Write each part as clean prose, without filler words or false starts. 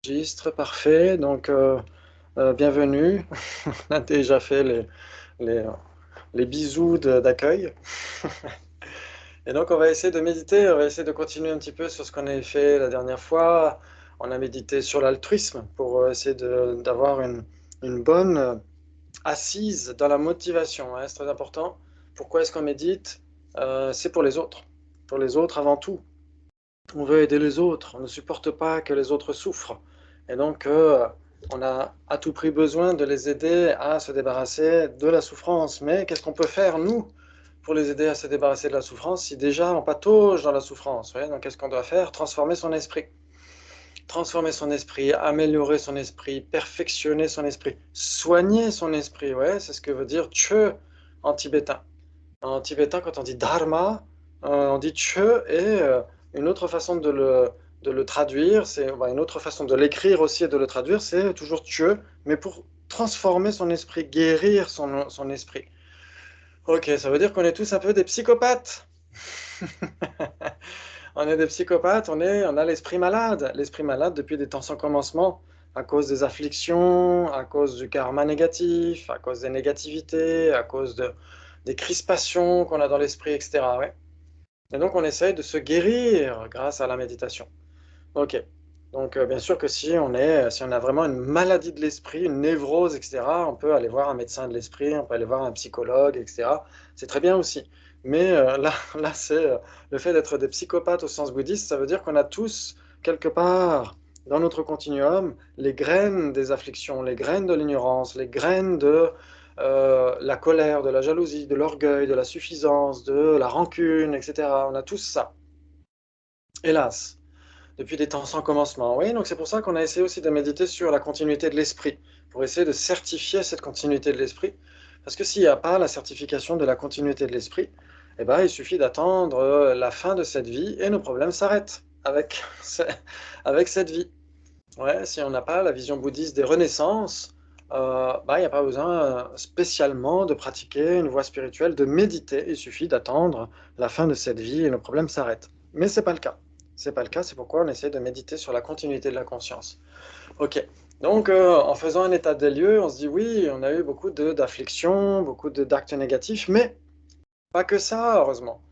Registre, parfait. Donc, bienvenue. On a déjà fait les, les bisous d'accueil. Et donc, on va essayer de méditer, on va essayer de continuer un petit peu sur ce qu'on avait fait la dernière fois. On a médité sur l'altruisme pour essayer d'avoir une bonne assise dans la motivation, hein. C'est très important. Pourquoi est-ce qu'on médite? C'est pour les autres avant tout. On veut aider les autres, on ne supporte pas que les autres souffrent. Et donc, on a à tout prix besoin de les aider à se débarrasser de la souffrance. Mais qu'est-ce qu'on peut faire, nous, pour les aider à se débarrasser de la souffrance si déjà on patauge dans la souffrance? Ouais, donc, qu'est-ce qu'on doit faire? Transformer son esprit. Transformer son esprit, améliorer son esprit, perfectionner son esprit, soigner son esprit. Ouais, c'est ce que veut dire Che en tibétain. En tibétain, quand on dit dharma, on dit che, et une autre façon de le traduire, c'est une autre façon de l'écrire aussi et de le traduire, c'est toujours che, mais pour transformer son esprit, guérir son esprit. Ok, ça veut dire qu'on est tous un peu des psychopathes. On est des psychopathes, on a l'esprit malade. L'esprit malade depuis des temps sans commencement, à cause des afflictions, à cause du karma négatif, à cause des négativités, à cause des crispations qu'on a dans l'esprit, etc. Ouais. Et donc on essaye de se guérir grâce à la méditation. Ok. Donc bien sûr que si on a vraiment une maladie de l'esprit, une névrose, etc., on peut aller voir un médecin de l'esprit, on peut aller voir un psychologue, etc. C'est très bien aussi. Mais là c'est le fait d'être des psychopathes au sens bouddhiste, ça veut dire qu'on a tous, quelque part, dans notre continuum, les graines des afflictions, les graines de l'ignorance, les graines de la colère, de la jalousie, de l'orgueil, de la suffisance, de la rancune, etc. On a tous ça, hélas, depuis des temps sans commencement. Oui, donc c'est pour ça qu'on a essayé aussi de méditer sur la continuité de l'esprit, pour essayer de certifier cette continuité de l'esprit. Parce que s'il n'y a pas la certification de la continuité de l'esprit, eh ben, il suffit d'attendre la fin de cette vie et nos problèmes s'arrêtent avec, avec cette vie. Ouais, si on n'a pas la vision bouddhiste des renaissances, il n'y a pas besoin spécialement de pratiquer une voie spirituelle, de méditer. Il suffit d'attendre la fin de cette vie et nos problèmes s'arrêtent. Mais c'est pas le cas. C'est pas le cas, c'est pourquoi on essaie de méditer sur la continuité de la conscience. Ok. Donc, en faisant un état des lieux, on se dit oui, on a eu beaucoup d'afflictions, beaucoup d'actes négatifs, mais pas que ça, heureusement.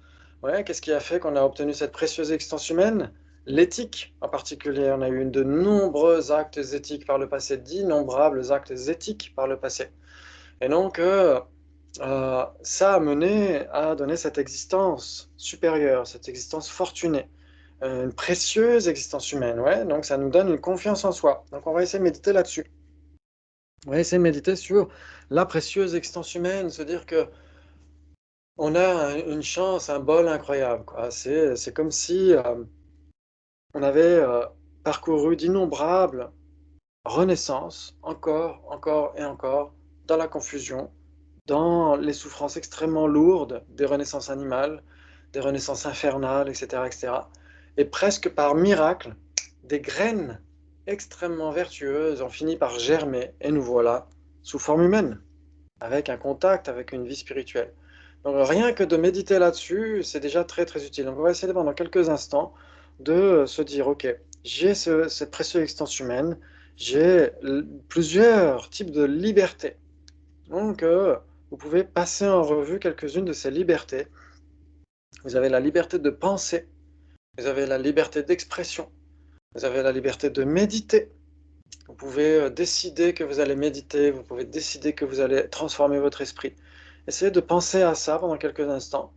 Ouais, qu'est-ce qui a fait qu'on a obtenu cette précieuse existence humaine? L'éthique, en particulier. On a eu de nombreux actes éthiques par le passé, d'innombrables actes éthiques par le passé. Et donc, ça a mené à donner cette existence supérieure, cette existence fortunée, une précieuse existence humaine. Ouais, donc ça nous donne une confiance en soi. Donc, on va essayer de méditer là-dessus. On va essayer de méditer sur la précieuse existence humaine, se dire que on a une chance, un bol incroyable, quoi. C'est comme si on avait parcouru d'innombrables renaissances, encore, encore et encore, dans la confusion, dans les souffrances extrêmement lourdes des renaissances animales, des renaissances infernales, etc., etc. Et presque par miracle, des graines extrêmement vertueuses ont fini par germer, et nous voilà sous forme humaine, avec un contact, avec une vie spirituelle. Donc rien que de méditer là-dessus, c'est déjà très très utile. Donc on va essayer pendant quelques instants de se dire, ok, j'ai cette précieuse existence humaine, j'ai plusieurs types de libertés. Donc vous pouvez passer en revue quelques-unes de ces libertés. Vous avez la liberté de penser, vous avez la liberté d'expression, vous avez la liberté de méditer. Vous pouvez décider que vous allez méditer, vous pouvez décider que vous allez transformer votre esprit. Essayez de penser à ça pendant quelques instants.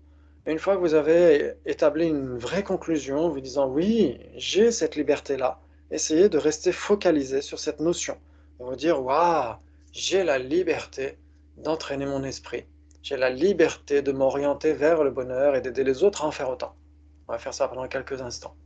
Et une fois que vous avez établi une vraie conclusion, vous disant oui, j'ai cette liberté-là, essayez de rester focalisé sur cette notion. De vous dire waouh, j'ai la liberté d'entraîner mon esprit. J'ai la liberté de m'orienter vers le bonheur et d'aider les autres à en faire autant. On va faire ça pendant quelques instants.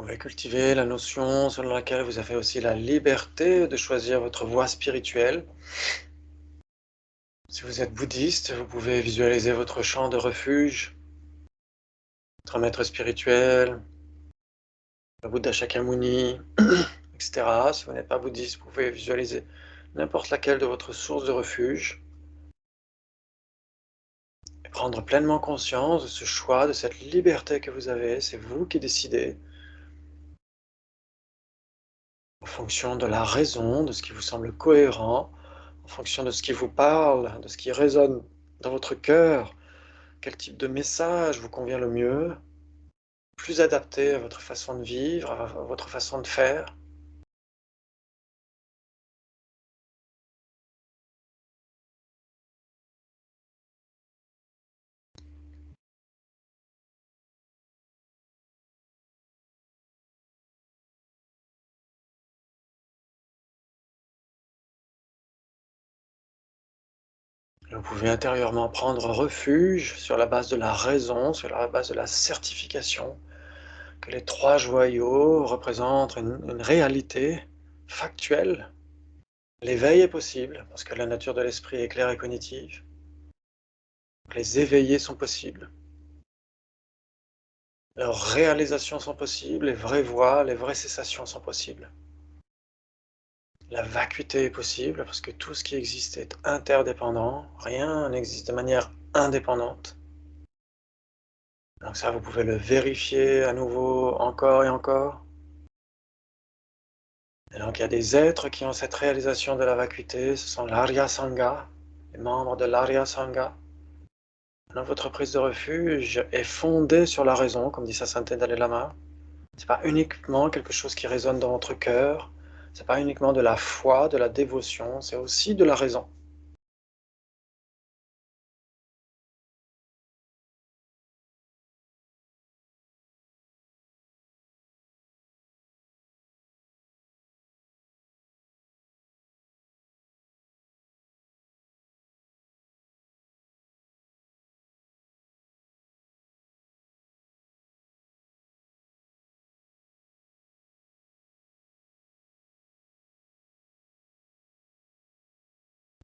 pouvez cultiver la notion selon laquelle vous avez aussi la liberté de choisir votre voie spirituelle. Si vous êtes bouddhiste, vous pouvez visualiser votre champ de refuge, votre maître spirituel, le Bouddha Shakyamuni, etc. Si vous n'êtes pas bouddhiste, vous pouvez visualiser n'importe laquelle de votre source de refuge et prendre pleinement conscience de ce choix, de cette liberté que vous avez. C'est vous qui décidez en fonction de la raison, de ce qui vous semble cohérent, en fonction de ce qui vous parle, de ce qui résonne dans votre cœur, quel type de message vous convient le mieux, plus adapté à votre façon de vivre, à votre façon de faire. Vous pouvez intérieurement prendre refuge sur la base de la raison, sur la base de la certification, que les trois joyaux représentent une réalité factuelle. L'éveil est possible, parce que la nature de l'esprit est claire et cognitive. Les éveillés sont possibles. Leurs réalisations sont possibles, les vraies voies, les vraies cessations sont possibles. La vacuité est possible, parce que tout ce qui existe est interdépendant, rien n'existe de manière indépendante. Donc ça, vous pouvez le vérifier à nouveau encore et encore. Et donc il y a des êtres qui ont cette réalisation de la vacuité, ce sont l'Arya Sangha, les membres de l'Arya Sangha. Donc votre prise de refuge est fondée sur la raison, comme dit sa sainteté Dalai Lama. C'est pas uniquement quelque chose qui résonne dans votre cœur, c'est pas uniquement de la foi, de la dévotion, c'est aussi de la raison.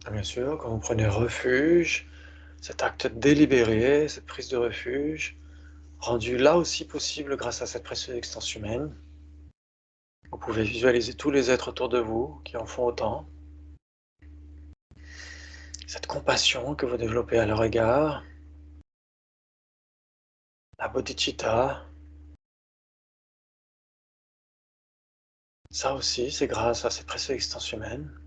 Et bien sûr, quand vous prenez refuge, cet acte délibéré, cette prise de refuge, rendu là aussi possible grâce à cette précieuse existence humaine, vous pouvez visualiser tous les êtres autour de vous qui en font autant. Cette compassion que vous développez à leur égard, la bodhicitta, ça aussi c'est grâce à cette précieuse existence humaine,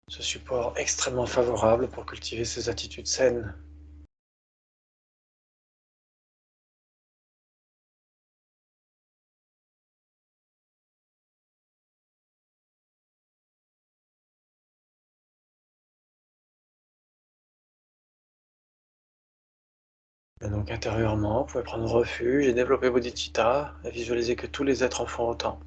ce support extrêmement favorable pour cultiver ces attitudes saines. Et donc intérieurement, vous pouvez prendre refuge et développer bodhicitta et visualiser que tous les êtres en font autant.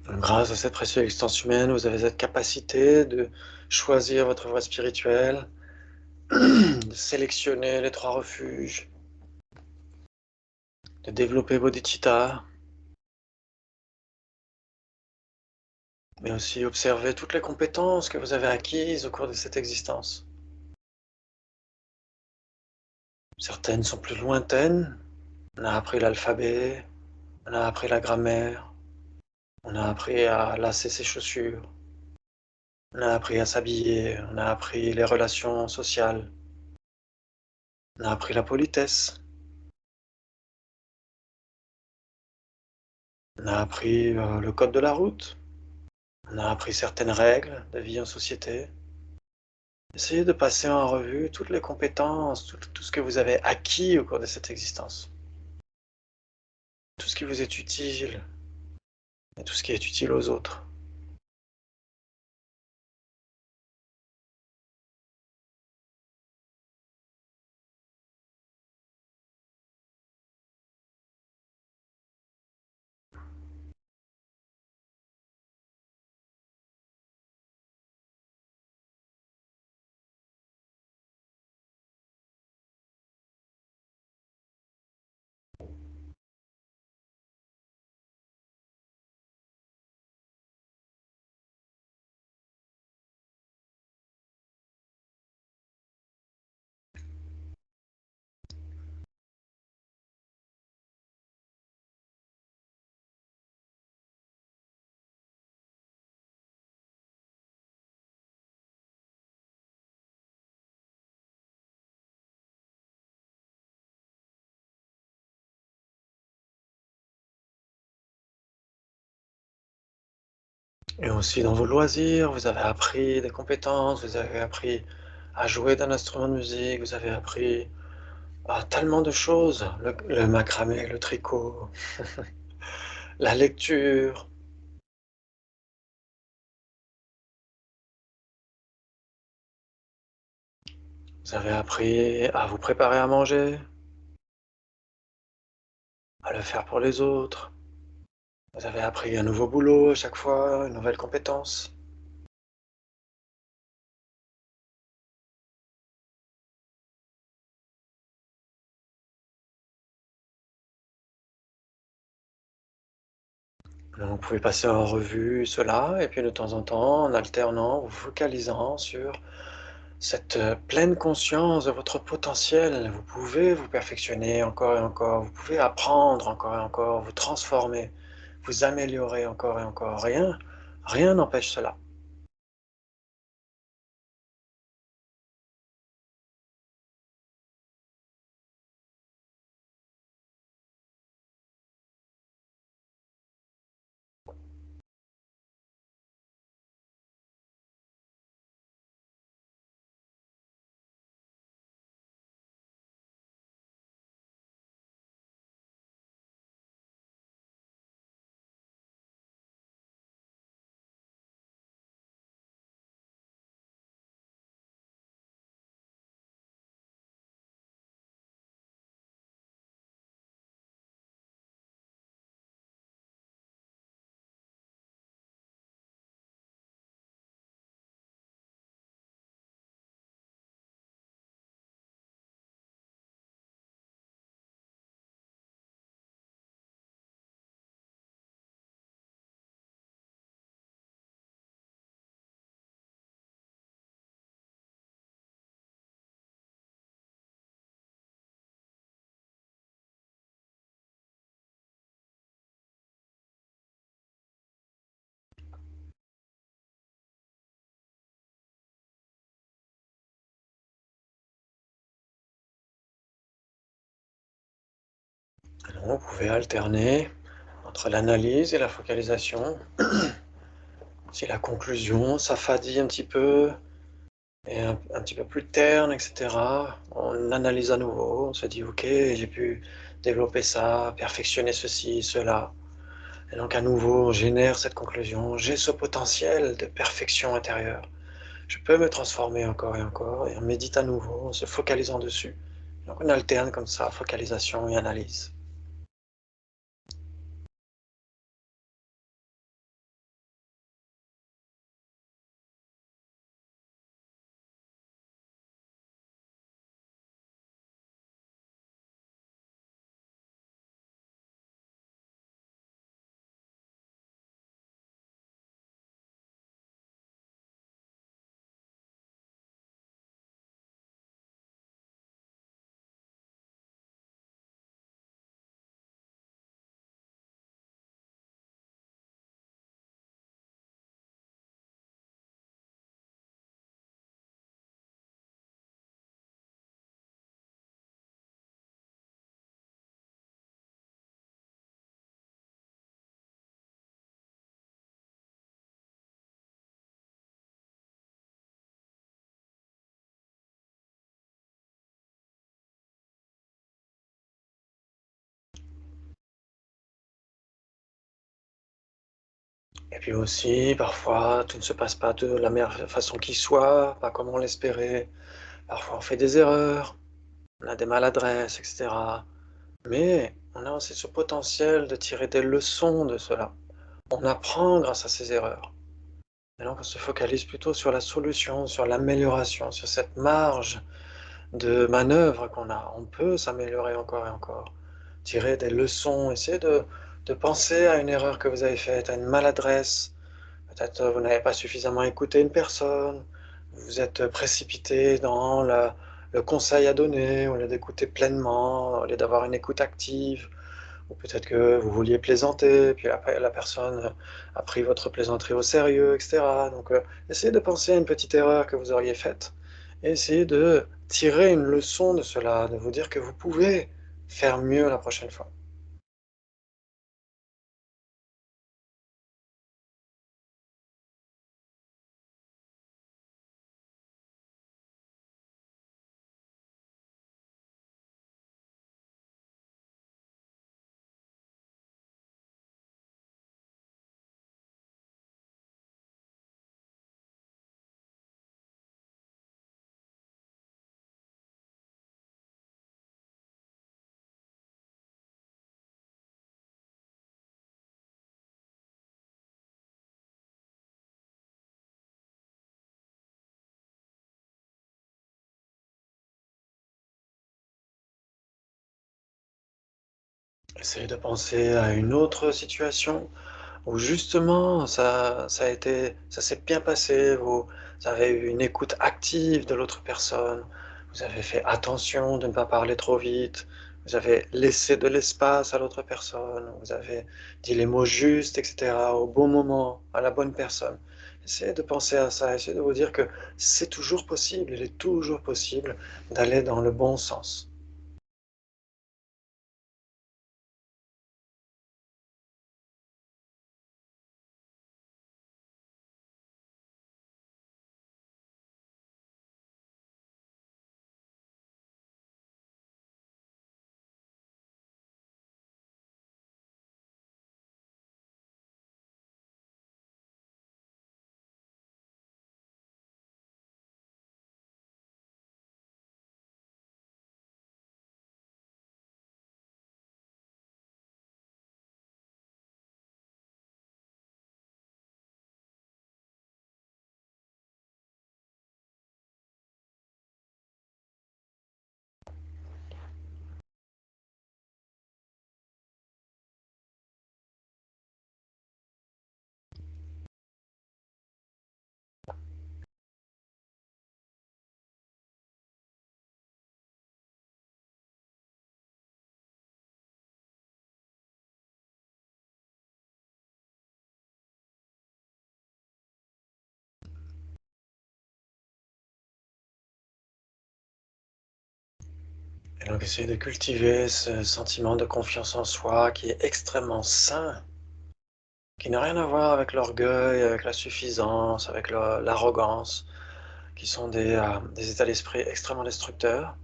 Donc, grâce à cette précieuse existence humaine, vous avez cette capacité de choisir votre voie spirituelle, de sélectionner les trois refuges, de développer bodhicitta, mais aussi observer toutes les compétences que vous avez acquises au cours de cette existence. Certaines sont plus lointaines. On a appris l'alphabet, on a appris la grammaire, on a appris à lasser ses chaussures, on a appris à s'habiller, on a appris les relations sociales, on a appris la politesse, on a appris le code de la route, on a appris certaines règles de vie en société. Essayez de passer en revue toutes les compétences, tout ce que vous avez acquis au cours de cette existence. Tout ce qui vous est utile et tout ce qui est utile aux autres. Et aussi dans vos loisirs, vous avez appris des compétences, vous avez appris à jouer d'un instrument de musique, vous avez appris tellement de choses, le macramé, le tricot, la lecture, vous avez appris à vous préparer à manger, à le faire pour les autres, vous avez appris un nouveau boulot à chaque fois, une nouvelle compétence. Donc, vous pouvez passer en revue cela et puis de temps en temps, en alternant, vous focalisant sur cette pleine conscience de votre potentiel. Vous pouvez vous perfectionner encore et encore, vous pouvez apprendre encore et encore, vous transformer, vous améliorer encore et encore. Rien n'empêche cela. Alors, vous pouvez alterner entre l'analyse et la focalisation. Si la conclusion s'affadit un petit peu, et un petit peu plus terne, etc. On analyse à nouveau, on se dit ok, j'ai pu développer ça, perfectionner ceci, cela. Et donc à nouveau, on génère cette conclusion, j'ai ce potentiel de perfection intérieure. Je peux me transformer encore et on médite à nouveau en se focalisant dessus. Donc on alterne comme ça, focalisation et analyse. Et puis aussi, parfois, tout ne se passe pas de la meilleure façon qui soit, pas comme on l'espérait. Parfois, on fait des erreurs, on a des maladresses, etc. Mais on a aussi ce potentiel de tirer des leçons de cela. On apprend grâce à ces erreurs. Et donc, on se focalise plutôt sur la solution, sur l'amélioration, sur cette marge de manœuvre qu'on a. On peut s'améliorer encore et encore, tirer des leçons, essayer de penser à une erreur que vous avez faite, à une maladresse. Peut-être vous n'avez pas suffisamment écouté une personne, vous vous êtes précipité dans le conseil à donner, au lieu d'écouter pleinement, au lieu d'avoir une écoute active, ou peut-être que vous vouliez plaisanter, puis la personne a pris votre plaisanterie au sérieux, etc. Donc, essayez de penser à une petite erreur que vous auriez faite, et essayez de tirer une leçon de cela, de vous dire que vous pouvez faire mieux la prochaine fois. Essayez de penser à une autre situation où justement ça s'est bien passé, vous avez eu une écoute active de l'autre personne, vous avez fait attention de ne pas parler trop vite, vous avez laissé de l'espace à l'autre personne, vous avez dit les mots justes, etc., au bon moment, à la bonne personne. Essayez de penser à ça, essayez de vous dire que c'est toujours possible, il est toujours possible d'aller dans le bon sens. Et donc essayez de cultiver ce sentiment de confiance en soi qui est extrêmement sain, qui n'a rien à voir avec l'orgueil, avec la suffisance, avec l'arrogance, qui sont des états d'esprit extrêmement destructeurs.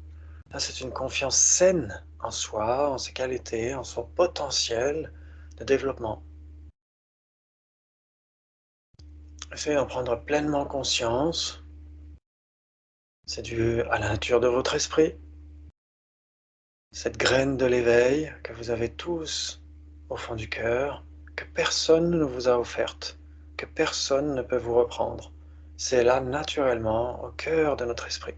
Là, c'est une confiance saine en soi, en ses qualités, en son potentiel de développement. Essayez d'en prendre pleinement conscience. C'est dû à la nature de votre esprit, cette graine de l'éveil que vous avez tous au fond du cœur, que personne ne vous a offerte, que personne ne peut vous reprendre. C'est là naturellement au cœur de notre esprit.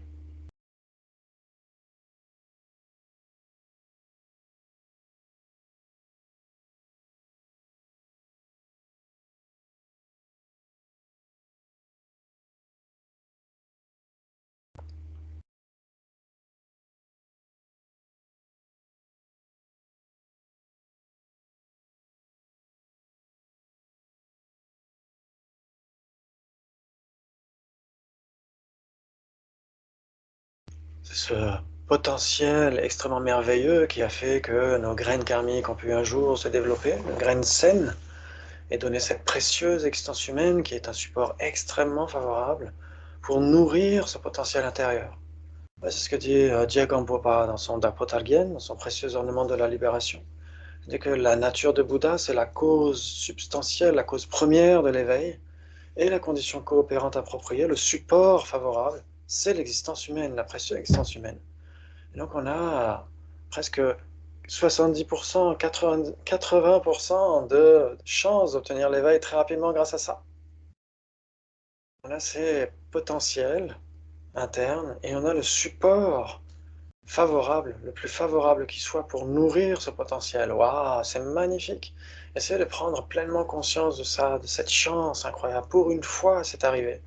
C'est ce potentiel extrêmement merveilleux qui a fait que nos graines karmiques ont pu un jour se développer, nos graines saines, et donner cette précieuse existence humaine qui est un support extrêmement favorable pour nourrir ce potentiel intérieur. Ouais, c'est ce que dit Diego Gampopa dans son Dapotalgien, dans son précieux ornement de la libération. C'est que la nature de Bouddha, c'est la cause substantielle, la cause première de l'éveil, et la condition coopérante appropriée, le support favorable, c'est l'existence humaine, la précieuse existence humaine. Et donc on a presque 70%, 80% de chances d'obtenir l'éveil très rapidement grâce à ça. On a ces potentiels internes et on a le support favorable, le plus favorable qui soit pour nourrir ce potentiel. Waouh, c'est magnifique. Essayez de prendre pleinement conscience de ça, de cette chance incroyable. Pour une fois, c'est arrivé.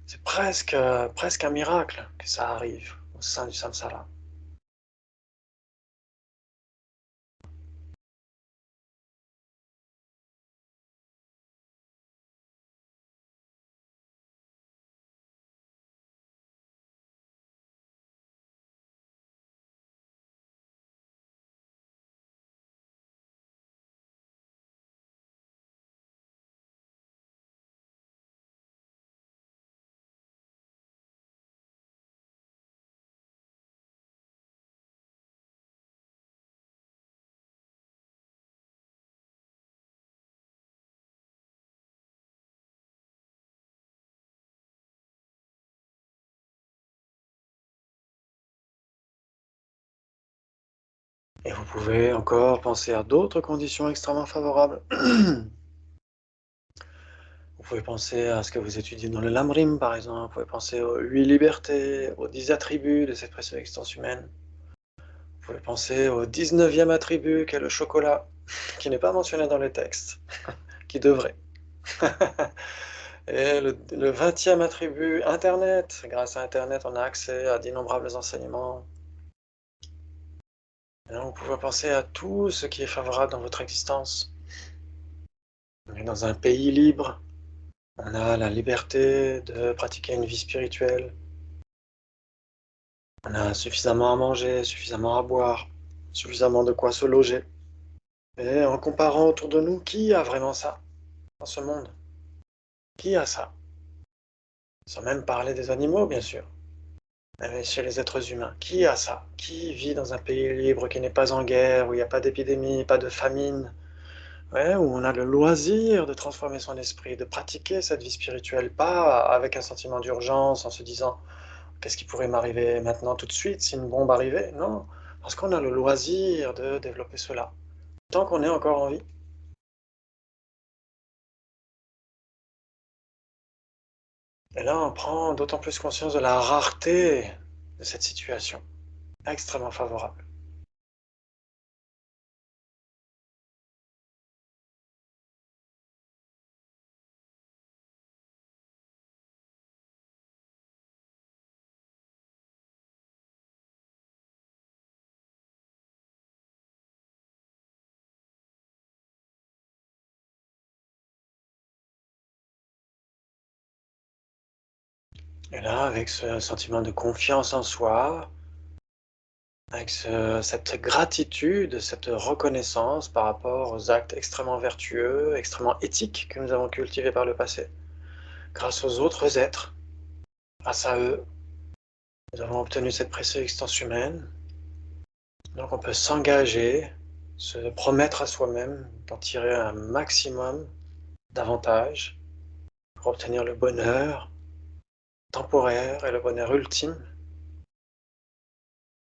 C'est presque un miracle que ça arrive au sein du samsara. Et vous pouvez encore penser à d'autres conditions extrêmement favorables. Vous pouvez penser à ce que vous étudiez dans le Lamrim, par exemple. Vous pouvez penser aux 8 libertés, aux 10 attributs de cette précieuse existence humaine. Vous pouvez penser au 19e attribut qu'est le chocolat, qui n'est pas mentionné dans les textes, qui devrait. Et le 20e attribut, Internet. Grâce à Internet, on a accès à d'innombrables enseignements. Et donc, vous pouvez penser à tout ce qui est favorable dans votre existence. On est dans un pays libre. On a la liberté de pratiquer une vie spirituelle. On a suffisamment à manger, suffisamment à boire, suffisamment de quoi se loger. Et en comparant autour de nous, qui a vraiment ça dans ce monde? Qui a ça? Sans même parler des animaux, bien sûr. Mais chez les êtres humains, qui a ça? Qui vit dans un pays libre, qui n'est pas en guerre, où il n'y a pas d'épidémie, pas de famine, ouais, où on a le loisir de transformer son esprit, de pratiquer cette vie spirituelle, pas avec un sentiment d'urgence, en se disant qu'est-ce qui pourrait m'arriver maintenant tout de suite si une bombe arrivait? Non, parce qu'on a le loisir de développer cela, tant qu'on est encore en vie. Et là, on prend d'autant plus conscience de la rareté de cette situation, extrêmement favorable. Et là, avec ce sentiment de confiance en soi, avec cette gratitude, cette reconnaissance par rapport aux actes extrêmement vertueux, extrêmement éthiques que nous avons cultivés par le passé, grâce aux autres êtres, grâce à eux, nous avons obtenu cette précieuse existence humaine. Donc on peut s'engager, se promettre à soi-même d'en tirer un maximum d'avantages pour obtenir le bonheur temporaire et le bonheur ultime,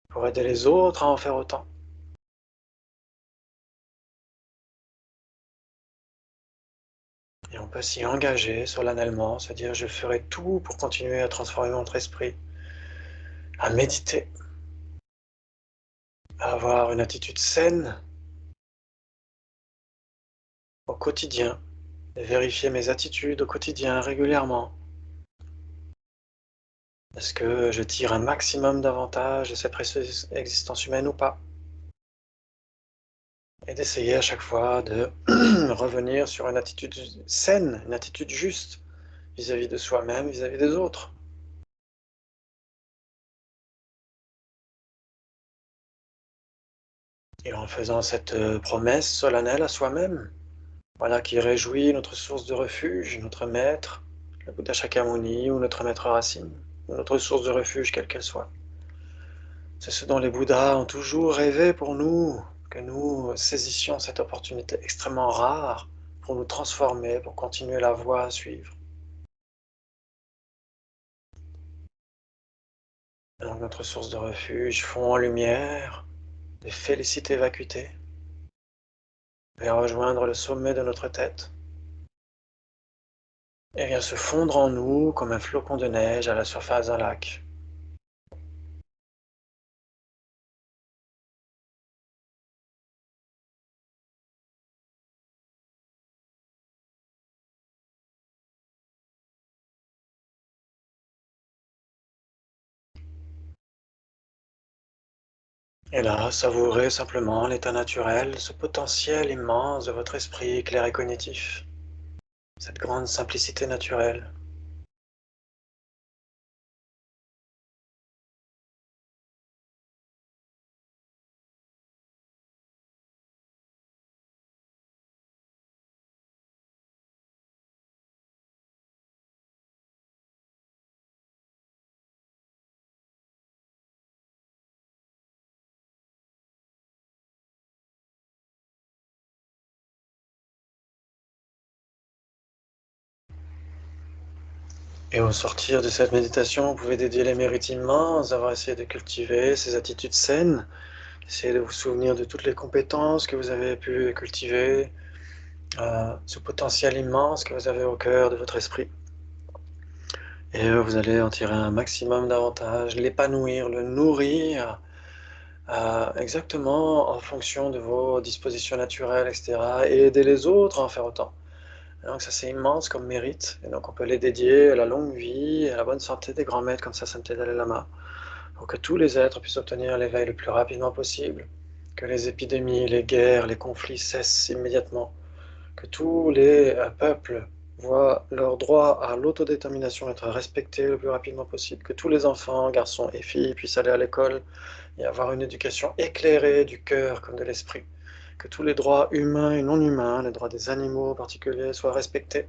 pour aider les autres à en faire autant. Et on peut s'y engager solennellement, se dire je ferai tout pour continuer à transformer notre esprit, à méditer, à avoir une attitude saine au quotidien, de vérifier mes attitudes au quotidien régulièrement. Est-ce que je tire un maximum d'avantages de cette précieuse existence humaine ou pas? Et d'essayer à chaque fois de revenir sur une attitude saine, une attitude juste vis-à-vis de soi-même, vis-à-vis des autres. Et en faisant cette promesse solennelle à soi-même, voilà qui réjouit notre source de refuge, notre maître, le Bouddha Shakyamuni ou notre maître racine, ou notre source de refuge quelle qu'elle soit. C'est ce dont les Bouddhas ont toujours rêvé pour nous, que nous saisissions cette opportunité extrêmement rare pour nous transformer, pour continuer la voie à suivre. Donc notre source de refuge fond en lumière, de félicité vacuité, vient rejoindre le sommet de notre tête et vient se fondre en nous comme un flocon de neige à la surface d'un lac. Et là, savourez simplement l'état naturel, ce potentiel immense de votre esprit clair et cognitif, cette grande simplicité naturelle. Et au sortir de cette méditation, vous pouvez dédier les mérites immenses d'avoir essayé de cultiver ces attitudes saines, essayez de vous souvenir de toutes les compétences que vous avez pu cultiver, ce potentiel immense que vous avez au cœur de votre esprit. Et vous allez en tirer un maximum d'avantages, l'épanouir, le nourrir, exactement en fonction de vos dispositions naturelles, etc. Et aider les autres à en faire autant. Donc ça c'est immense comme mérite, et donc on peut les dédier à la longue vie et à la bonne santé des grands maîtres comme ça, Santé Dalai Lama, pour que tous les êtres puissent obtenir l'éveil le plus rapidement possible, que les épidémies, les guerres, les conflits cessent immédiatement, que tous les peuples voient leur droit à l'autodétermination être respecté le plus rapidement possible, que tous les enfants, garçons et filles, puissent aller à l'école et avoir une éducation éclairée du cœur comme de l'esprit, que tous les droits humains et non humains, les droits des animaux en particulier, soient respectés,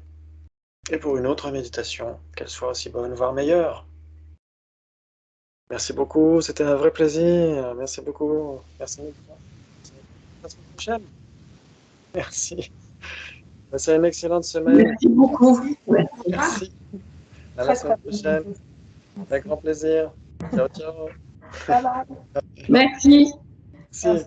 et pour une autre méditation, qu'elle soit aussi bonne, voire meilleure. Merci beaucoup, c'était un vrai plaisir. Merci beaucoup. Merci. À la semaine prochaine. Merci. Passez une excellente semaine. Merci beaucoup. Merci. Merci. À la semaine prochaine. Avec grand plaisir. Ciao, ciao. Merci. Merci.